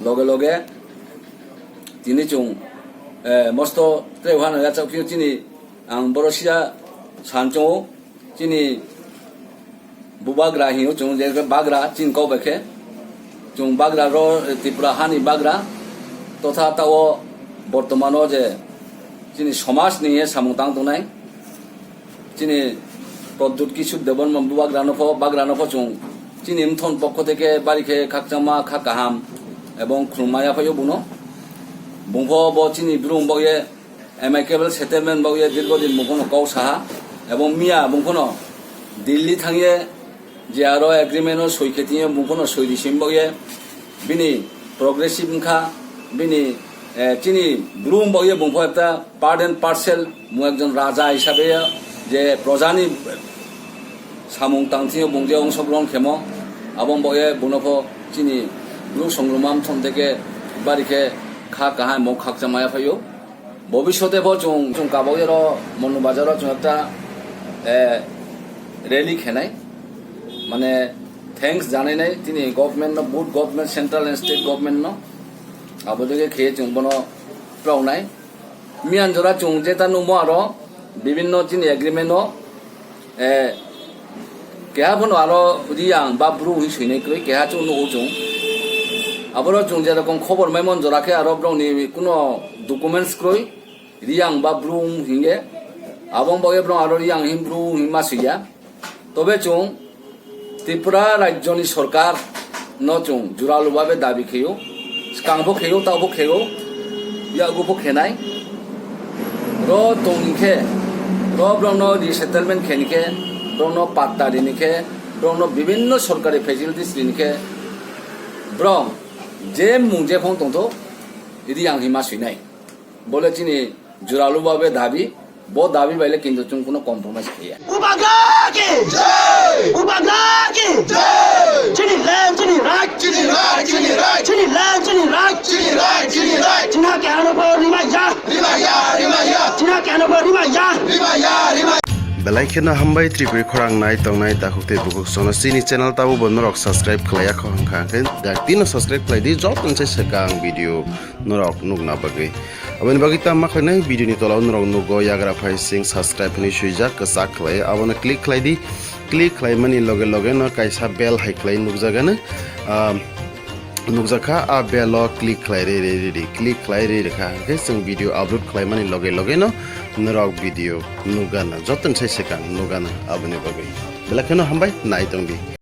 লগে লগে তিনি চুং মস্ত ত্রেহান চাউকিও চিনি আং বরসিয়া সানচৌ চিনি বুবাগ্রা হিও চুং যে বাগ্রা চিন কও বেখে চুং বাগ্রা র ত্রিপুরা হানি বাগ্রা তথা তাও বর্তমানও যে চিনি সমাজ নিয়ে সামুতাং দনাই চিনি প্রদ্যুৎ কিশোর দেবন বাগ্রানফ চুং চিনি ইমথন পক্ষ থেকে বাড়িখে খাকচামা খাকাহাম এবং খুরমায়া ফাইও বুনো বুংফ ব চিনি ব্রুম বয়ে এমাইকেবল সেটেলমেন্ট বয়ে দীর্ঘদিন বুংফনো কৌ সাহা এবং মিয়া বুংফনো দিল্লি থাঙিয়ে যে আরো এগ্রিমেন্ট সৈখেতিয়ে বুংফনো সৈদিসিম বয়ে বিনি প্রগ্রেসিভ খা বিনি চিনি ব্রুম বয়ে বুংফ একটা পার্ট এন্ড পার্সেল মু একজন রাজা হিসাবে যে প্রজানি সামুং তাংথিও বুংজে অংশগ্রহণ খেম এবং বয়ে বুনফ চিনি ব্রু সংগ্রমাম থন থেকে বাড়িখে খা কাহাই মো খাকচামায়া ফাইও ভবিষ্যতে চুং কাবগের মনু বাজারও চুং একটা রেলি খেনাই মানে থ্যাংকস জানাই নাই তিনি government both government central and state government আবদিকে খেয়ে চুং বন প্রাউনাই মিয়ান জোড়া চুং যে তা নুমো আরো বিভিন্ন চিনি এগ্রিমেন্ট কেহা বনো আরো রিয়াং বা ব্রু হিসইনাই কই কেহা চুং নুও চুং আবারও চুং যেরকম খবর মেমন জরাকে আরো ব্রনি কোনো ডকুমেন্টস ক্রই রিয়াং বা ব্রুং হিঙ্গে আবং বগে ব্রং আরো রিয়াং হিম ব্রু হিমা সুইয়া তবে চুং ত্রিপুরা রাজ্যনি সরকার ন চুং জোরালুভাবে দাবি খেয়েও কাংবো খেয়েও তাওবো খেয়েও ইয়াগুবো খেনাই র তংনিখে র ব্রণ রিসেটেলমেন্ট খেনিখে ব্রণ পাত্তা রিনিখে ব্রণ বিভিন্ন সরকারি ফেসিলিটিস রিনিখে ব্রং যে মুংজে ফং তংতো ইদি আং হিমা সুইনাই বলে চিনি জোরালুভাবে দাবি বো দাবি বাইলে কিন্তু চুং কোনো কম্প্রোমাইজ খেয়ে উবাগা কে জয় উবাগা কে জয় চিনি ল্যান্ড চিনি রাইট চিনি রাইট চিনি রাইট চিনি ল্যান্ড চিনি রাইট চিনি রাইট চিনি রাইট চিনা কেনো বো রিমায়া চিনা কেনো বো রিমায়া Belaikena hambai tripuri khorang nai tongnai takukte bukuk sono sini channel tabu bonorok subscribe khlaya khong khangken daktino subscribe khlai di job nse sekang video norok nugna bagai abani bagi tamma khlai video ni tolau norok nugo yagra phai sing subscribe ni suijak kasak khlai abona click khlai mani loge no kaisa bell hai khlai nugjagana nukjaka a belo click khlai re rekha ke sing video upload khlai mani loge no norok video nugana joton sai sekang nugana abani bagai belakeno hambai nai tongbi